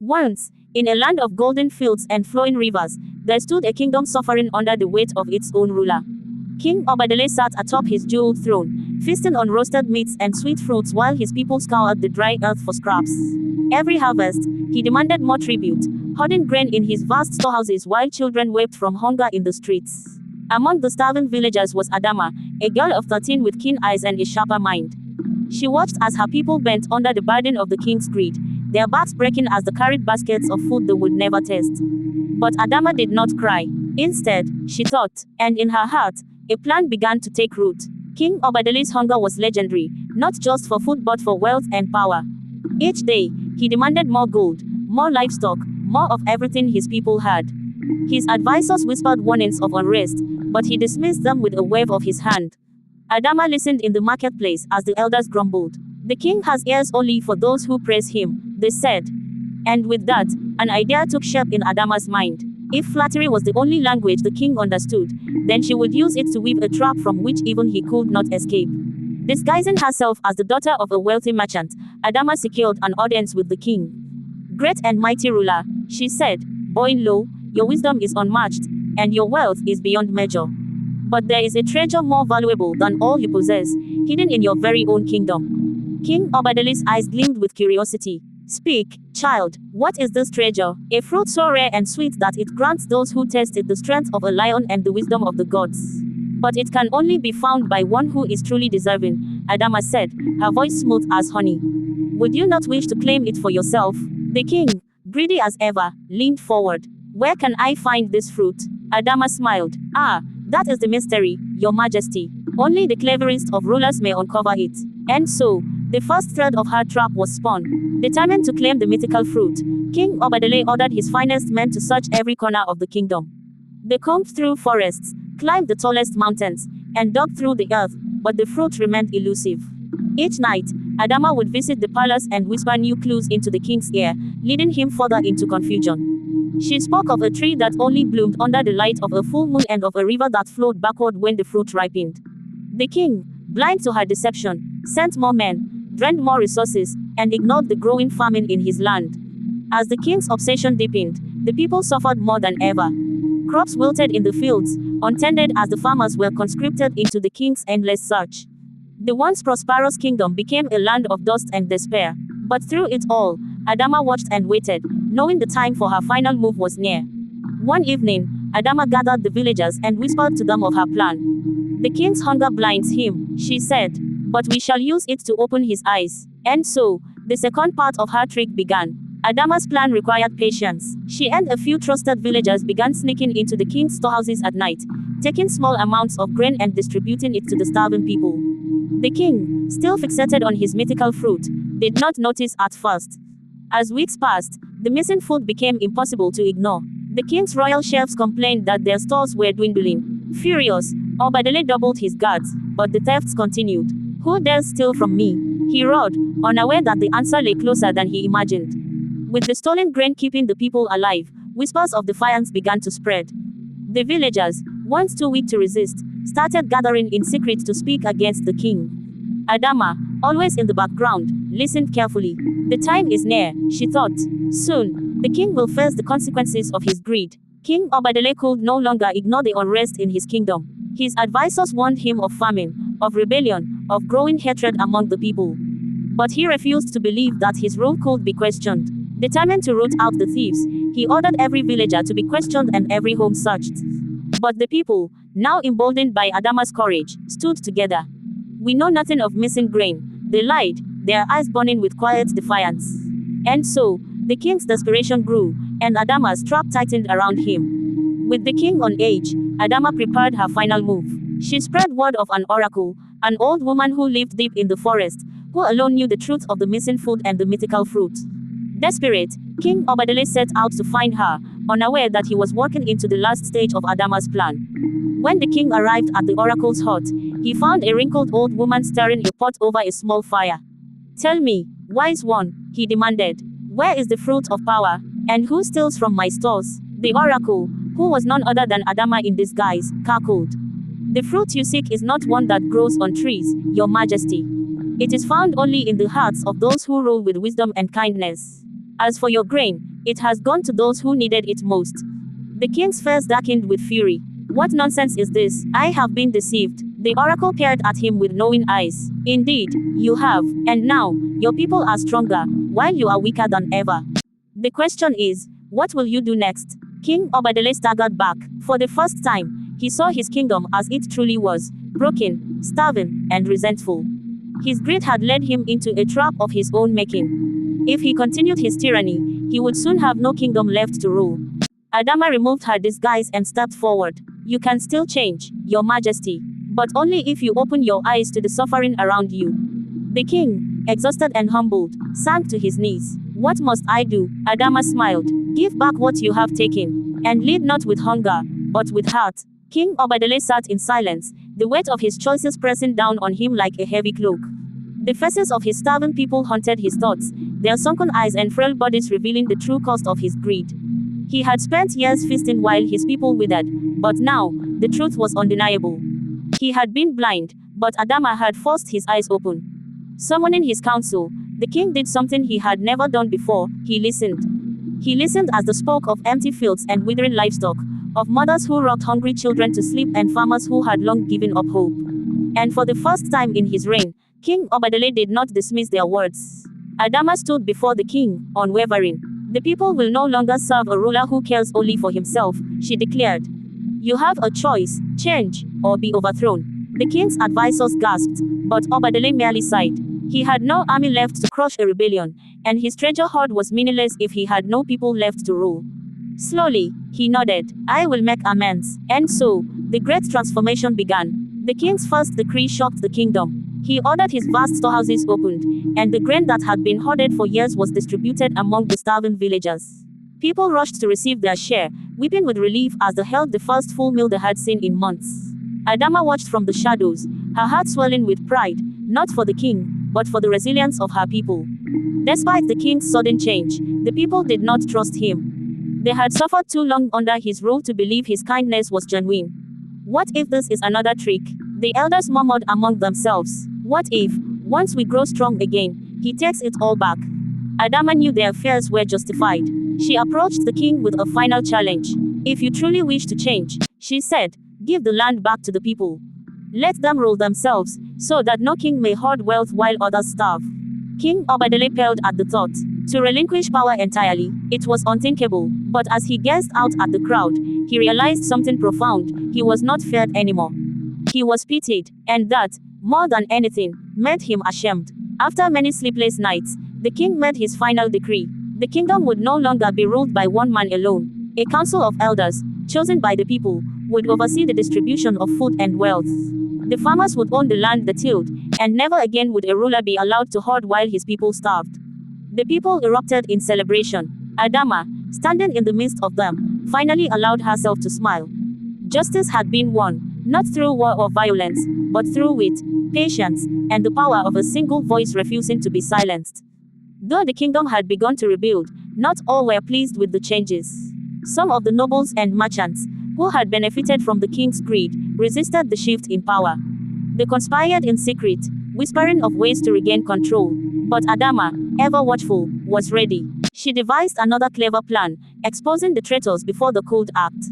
Once, in a land of golden fields and flowing rivers, there stood a kingdom suffering under the weight of its own ruler. King Obadele sat atop his jeweled throne, feasting on roasted meats and sweet fruits while his people scoured the dry earth for scraps. Every harvest, he demanded more tribute, hoarding grain in his vast storehouses while children wept from hunger in the streets. Among the starving villagers was Adama, a girl of 13 with keen eyes and a sharper mind. She watched as her people bent under the burden of the king's greed, their backs breaking as they carried baskets of food they would never taste. But Adama did not cry. Instead, she thought, and in her heart, a plan began to take root. King Obadele's hunger was legendary, not just for food but for wealth and power. Each day, he demanded more gold, more livestock, more of everything his people had. His advisors whispered warnings of unrest, but he dismissed them with a wave of his hand. Adama listened in the marketplace as the elders grumbled. The king has ears only for those who praise him, they said. And with that, an idea took shape in Adama's mind. If flattery was the only language the king understood, then she would use it to weave a trap from which even he could not escape. Disguising herself as the daughter of a wealthy merchant, Adama secured an audience with the king. "Great and mighty ruler," she said, bowing low, "your wisdom is unmatched, and your wealth is beyond measure. But there is a treasure more valuable than all you possess, hidden in your very own kingdom." King Obadele's eyes gleamed with curiosity. "Speak, child, what is this treasure?" "A fruit so rare and sweet that it grants those who taste it the strength of a lion and the wisdom of the gods. But it can only be found by one who is truly deserving," Adama said, her voice smooth as honey. "Would you not wish to claim it for yourself?" The king, greedy as ever, leaned forward. "Where can I find this fruit?" Adama smiled. "Ah, that is the mystery, your majesty. Only the cleverest of rulers may uncover it." And so, the first thread of her trap was spun. Determined to claim the mythical fruit, King Obadele ordered his finest men to search every corner of the kingdom. They combed through forests, climbed the tallest mountains, and dug through the earth, but the fruit remained elusive. Each night, Adama would visit the palace and whisper new clues into the king's ear, leading him further into confusion. She spoke of a tree that only bloomed under the light of a full moon and of a river that flowed backward when the fruit ripened. The king, blind to her deception, sent more men, drained more resources, and ignored the growing famine in his land. As the king's obsession deepened, the people suffered more than ever. Crops wilted in the fields, untended as the farmers were conscripted into the king's endless search. The once prosperous kingdom became a land of dust and despair. But through it all, Adama watched and waited, knowing the time for her final move was near. One evening, Adama gathered the villagers and whispered to them of her plan. "The king's hunger blinds him," she said, "but we shall use it to open his eyes." And so, the second part of her trick began. Adama's plan required patience. She and a few trusted villagers began sneaking into the king's storehouses at night, taking small amounts of grain and distributing it to the starving people. The king, still fixated on his mythical fruit, did not notice at first. As weeks passed, the missing food became impossible to ignore. The king's royal chefs complained that their stores were dwindling. Furious, Obadele doubled his guards, but the thefts continued. "Who dares steal from me?" he roared, unaware that the answer lay closer than he imagined. With the stolen grain keeping the people alive, whispers of defiance began to spread. The villagers, once too weak to resist, started gathering in secret to speak against the king. Adama, always in the background, listened carefully. The time is near, she thought. Soon, the king will face the consequences of his greed. King Obadele could no longer ignore the unrest in his kingdom. His advisors warned him of famine, of rebellion, of growing hatred among the people. But he refused to believe that his rule could be questioned. Determined to root out the thieves, he ordered every villager to be questioned and every home searched. But the people, now emboldened by Adama's courage, stood together. "We know nothing of missing grain," they lied, their eyes burning with quiet defiance. And so, the king's desperation grew, and Adama's trap tightened around him. With the king on edge, Adama prepared her final move. She spread word of an oracle, an old woman who lived deep in the forest, who alone knew the truth of the missing food and the mythical fruit. Desperate, King Obadele set out to find her, unaware that he was walking into the last stage of Adama's plan. When the king arrived at the oracle's hut, he found a wrinkled old woman stirring a pot over a small fire. "Tell me, wise one," he demanded, "where is the fruit of power, and who steals from my stores?" The oracle, who was none other than Adama in disguise, cackled. "The fruit you seek is not one that grows on trees, your majesty. It is found only in the hearts of those who rule with wisdom and kindness. As for your grain, It has gone to those who needed it most. The king's face darkened with fury. What nonsense is this? I have been deceived. The oracle peered at him with knowing eyes. Indeed, you have. And now, your people are stronger, while you are weaker than ever. The question is, what will you do next? King Obadele staggered back. For the first time, he saw his kingdom as it truly was, broken, starving, and resentful. His greed had led him into a trap of his own making. If he continued his tyranny, he would soon have no kingdom left to rule. Adama removed her disguise and stepped forward. You can still change, Your Majesty, but only if you open your eyes to the suffering around you. The king, exhausted and humbled, sank to his knees. What must I do? Adama smiled. Give back what you have taken, and lead not with hunger, but with heart. King Obadele sat in silence, the weight of his choices pressing down on him like a heavy cloak. The faces of his starving people haunted his thoughts, their sunken eyes and frail bodies revealing the true cost of his greed. He had spent years feasting while his people withered, but now, the truth was undeniable. He had been blind, but Adama had forced his eyes open. Summoning his council, the king did something he had never done before. He listened. He listened as they spoke of empty fields and withering livestock, of mothers who rocked hungry children to sleep and farmers who had long given up hope. And for the first time in his reign, King Obadele did not dismiss their words. Adama stood before the king, unwavering. The people will no longer serve a ruler who cares only for himself, she declared. You have a choice, change, or be overthrown. The king's advisors gasped, but Obadele merely sighed. He had no army left to crush a rebellion, and his treasure hoard was meaningless if he had no people left to rule. Slowly, he nodded. I will make amends. And so, the great transformation began. The king's first decree shocked the kingdom. He ordered his vast storehouses opened, and the grain that had been hoarded for years was distributed among the starving villagers. People rushed to receive their share, weeping with relief as they held the first full meal they had seen in months. Adama watched from the shadows, her heart swelling with pride, not for the king, but for the resilience of her people. Despite the king's sudden change, the people did not trust him. They had suffered too long under his rule to believe his kindness was genuine. What if this is another trick? The elders murmured among themselves. What if, once we grow strong again, he takes it all back? Adama knew their fears were justified. She approached the king with a final challenge. If you truly wish to change, she said, give the land back to the people. Let them rule themselves, so that no king may hoard wealth while others starve. King Obadele paled at the thought. To relinquish power entirely, it was unthinkable, but as he gazed out at the crowd, he realized something profound. He was not feared anymore. He was pitied, and that, more than anything, made him ashamed. After many sleepless nights, the king made his final decree. The kingdom would no longer be ruled by one man alone. A council of elders, chosen by the people, would oversee the distribution of food and wealth. The farmers would own the land they tilled, and never again would a ruler be allowed to hoard while his people starved. The people erupted in celebration. Adama, standing in the midst of them, finally allowed herself to smile. Justice had been won, not through war or violence, but through wit, patience, and the power of a single voice refusing to be silenced. Though the kingdom had begun to rebuild, not all were pleased with the changes. Some of the nobles and merchants, who had benefited from the king's greed, resisted the shift in power. They conspired in secret, whispering of ways to regain control. But Adama, ever watchful, was ready. She devised another clever plan, exposing the traitors before the cold act.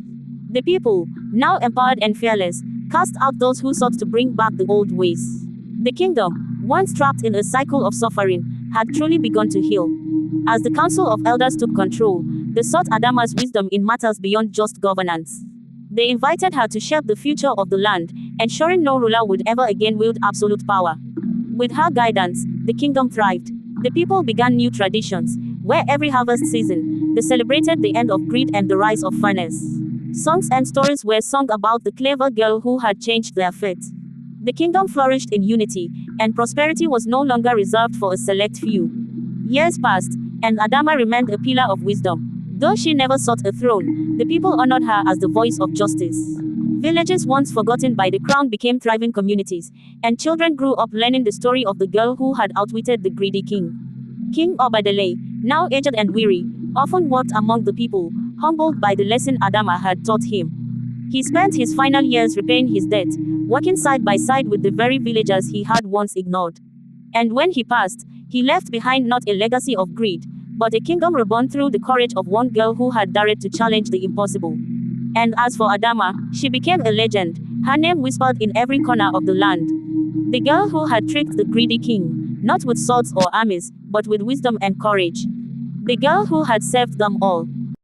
The people, now empowered and fearless, cast out those who sought to bring back the old ways. The kingdom, once trapped in a cycle of suffering, had truly begun to heal. As the council of elders took control, they sought Adama's wisdom in matters beyond just governance. They invited her to shape the future of the land, ensuring no ruler would ever again wield absolute power. With her guidance, the kingdom thrived. The people began new traditions, where every harvest season, they celebrated the end of greed and the rise of fairness. Songs and stories were sung about the clever girl who had changed their fate. The kingdom flourished in unity, and prosperity was no longer reserved for a select few. Years passed, and Adama remained a pillar of wisdom. Though she never sought a throne, the people honored her as the voice of justice. Villages once forgotten by the crown became thriving communities, and children grew up learning the story of the girl who had outwitted the greedy king. King Obadele, now aged and weary, often walked among the people, humbled by the lesson Adama had taught him. He spent his final years repaying his debt, working side by side with the very villagers he had once ignored. And when he passed, he left behind not a legacy of greed, but a kingdom reborn through the courage of one girl who had dared to challenge the impossible. And as for Adama, she became a legend, her name whispered in every corner of the land. The girl who had tricked the greedy king, not with swords or armies, but with wisdom and courage. The girl who had saved them all.